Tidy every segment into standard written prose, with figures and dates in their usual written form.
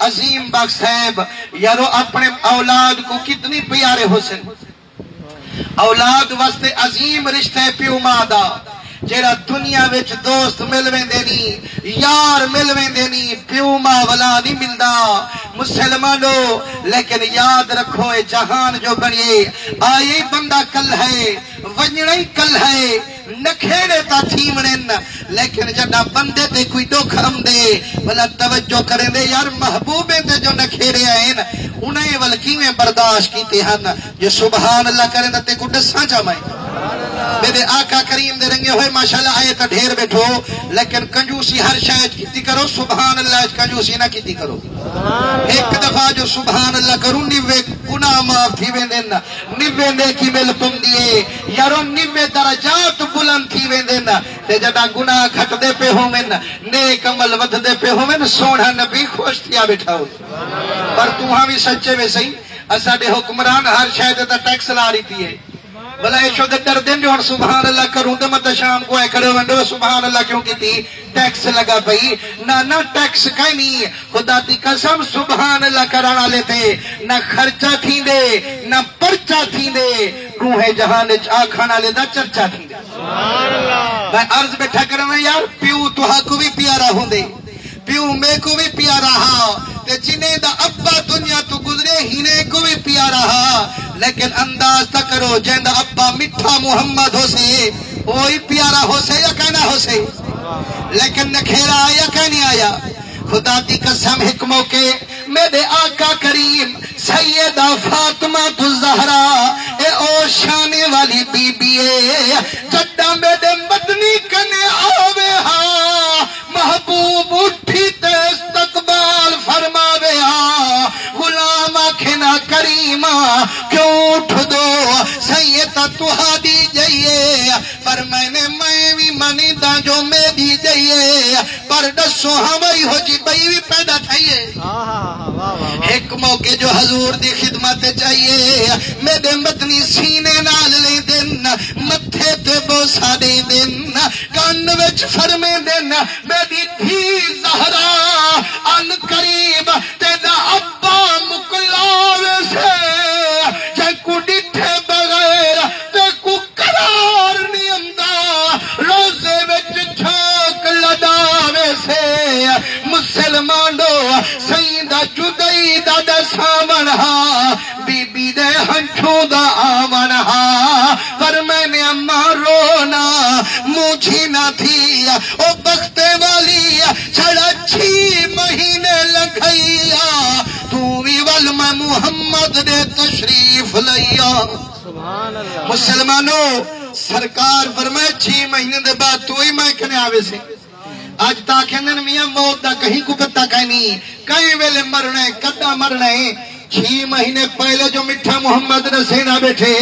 عظیم بخش صاحب یارو اپنے اولاد کو کتنی پیارے حسن اولاد واسطے عظیم رشتہ پیو ماں دا جیڑا دنیا وچ دوست ملویں دینی یار ملویں دینی پیو ماں والا نہیں ملدا مسلمانو لیکن یاد رکھو اے جہان جو بنیے آئی بندہ کل ہے ونجڑی کل ہے نکھیڑے تا تھیمنن لیکن جڑا بندے تے کوئی دکھ آندے بھلا توجہ کریں دے یار محبوبیں تے جو نکھیڑے آئیں انہیں ولکیویں برداشت کیتے ہن جو سبحان اللہ کریں تے کو ڈساں جامائیں میرے آقا کریم دے رنگے ہوئے ماشاءاللہ آئے تا ڈھیر بیٹھو لیکن کنجوسی ہر شاید کیتی کرو سبحان اللہ کنجوسی نہ کیتی کرو ایک دفعہ جو سبحان اللہ کروں نیوے گناہ معاف تھی ویندن نیوے نیکی مل پم دیئے یارو نیوے درجات بلند تھی ویندن تے جڑا گناہ گھٹ دے پہ ہومن نیک عمل ود دے پہ ہومن سوڑا نبی خوش تھیا بیٹھا ہو پر تو ہاں بھی سچے میں صحیح اسا دے حکمران ہر شاید تا ٹیکس لا رہی تھی ہے بلا ایشو دے در دن جو ہن سبحان اللہ کروں دے مت شام کو اے کرے ونڈو سبحان اللہ کیوں کی تھی ٹیکس لگا پئی نہ ٹیکس کہیں نہیں خدا دی قسم سبحان اللہ کرانا لیتے نہ خرچہ تھی دے نہ پرچہ تھی دے روح جہان آکھانا لے دا چرچہ تھی دے میں عرض بیٹھا کرنا یار پیو تو ہاں کو بھی پیارا ہوں دے پیو میں کو بھی پیارا ہاں تے جنہیں دا ابا دنیا تو گزرے ہینے کو بھی پیارا ہاں لیکن انداز تا کرو جہاں دا ابا مٹھا محمد ہو سے وہی پیارا ہو سے یا کہنا ہو سے لیکن نکھیرا آیا کہنی آیا خدا دی قسم حکموں کے میرے آقا کریم سیدہ فاطمہ الزہرا اے او شانے والی بی بی جڈا میرے مدنی کنے آوے ہاں محبوب اٹھی تے استقبال فرماوے ہاں غلام آکھنا کریمہ کیوں اٹھ دو سیدہ تہادی جائیے پر میں بھی منی دا جو میں دی جائیے پر ڈسو ہمیں ہو جی بھئی بھی پیدا تھائیے ایک موقع جو حضور دی خدمت چاہیے میرے مدنی سینے نال لے دن متھے تے بوسا دے دن کان وچ فرمے دن میری دھی زہرا ان قریب تیدا ابا مکلاوے سے جے کو ڈٹھے بغیر تے کو قرار نہیں امدا روزے وچ چھاک لداوے سے مسلمانو سیدہ جدائی دا سامن ہاں بی بی دے ہنچوں دا آمن ہاں پر میں نے اماں رونا مجھے نہ تھی او بختے والی چھڑا 6 مہینے لگھائیا تو بھی والم محمد دے تشریف لیا مسلمانوں سرکار فرمائے 6 مہینے دے بعد تو ہی میں کنے آوے سے آج تاکھیں میاں موت دا کہیں کو پتہ کہیں نہیں کہیں ویلے مرنے کدہ مرنے 6 مہینے پہلے جو مٹھا محمد رسینہ بیٹھے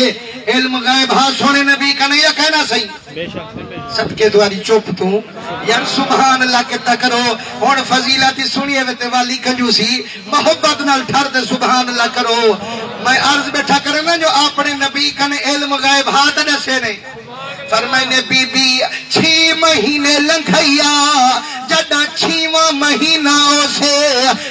علم غائب ہاں سونے نبی کا نہیں کہنا صحیح سب کے دواری چوپ تو یار سبحان اللہ کتا کرو اور فضیلتی سنیے ویتے والی کنجوسی محبت نال ٹھر دے سبحان اللہ کرو میں عرض بیٹھا کرنا جو اپنے نبی کا علم غائب ہاتھ نسے نہیں فرمائنے بی بی 6 مہینے لنگھائیا جڑا 6واں مہینہ ہو سے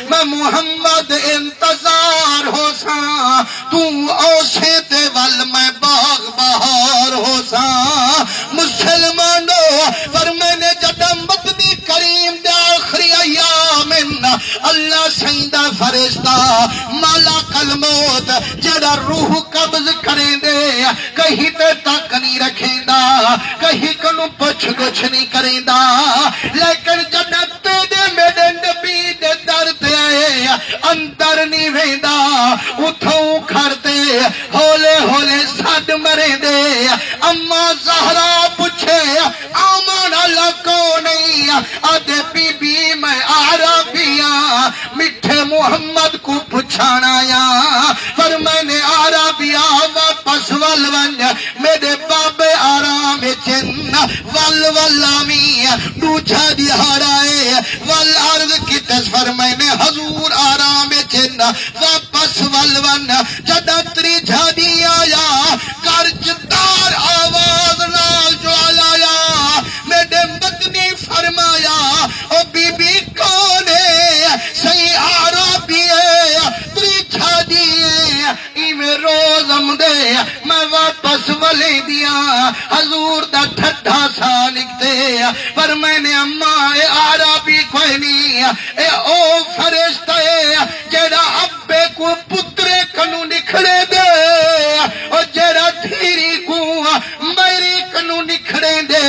میں محمد انتظار ہو سا تو او سے تے وال میں باغ بہار ہو سا مسلمانو فرمائنے جڑا مدنی کریم دے آخری ایامن اللہ سیدہ فرشتہ مالک الموت جڑا روح قبض کریں دے کہیں تے تک نہیں رکھیں دا کہیں کنو پچھ گچھ نہیں کریں دا لیکن جنت دے میڈے نبی دے درد آئے اندر نہیں ویندہ اتھوں کھڑتے ہولے ہولے ساڈ مرے دے اما زہرا پوچھے آمان اللہ کو نہیں آدھے بی بی میں عربیاں مٹھے محمد کو پچھانا یا پر میں نے عربیاں واپس والونج میرے بابے آرام چن والولامی دوچھا دیہارائے والارض کی تصفر میں نے حضور آرام چن واپس والون جدتری جھادی آیا کرجدار آواز نال جو آلایا میرے مدنی فرمایا او بی بی کونے سی عرب میں واپس ولے دیا حضور دا ٹھڈا سا لکھتے پر میں نے اماں اے عربی کوئی نہیں اے او فرشتہ جیڑا ابے کو پترے کنو نکھڑے دے او جیڑا دھیری کو میری کنو نکھڑے دے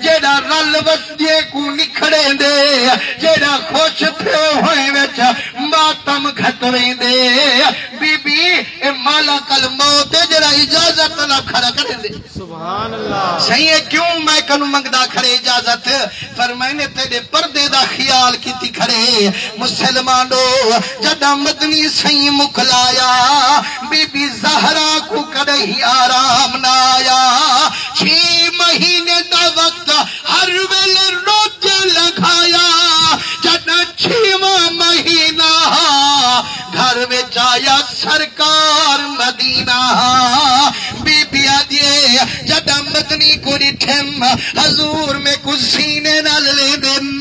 جیڑا رل وسدے کو نکھڑے دے جیڑا خوش تھے ہوئے وچ ماتم گھتویں دے بی بی اے مالک الموت جڑا اجازت نہ کھڑا کرے دے سبحان اللہ صحیح ہے کیوں میں کنو منگدا کھڑے اجازت فرمائے نے تیرے پردے دا خیال کیتی کھڑے مسلمانو جدا مدنی صحیح مکلایا بی بی زہرا کو کدے ہی آرام نہ آیا 6 مہینے دا وقت ہر ویلے روزے لگایا جدا 6واں مہینہ گھر میں آیا سرکار مدینہ بی بی آدھے جدا مدنی کو ریٹھم حضور میں کچھ سینے نہ لے دن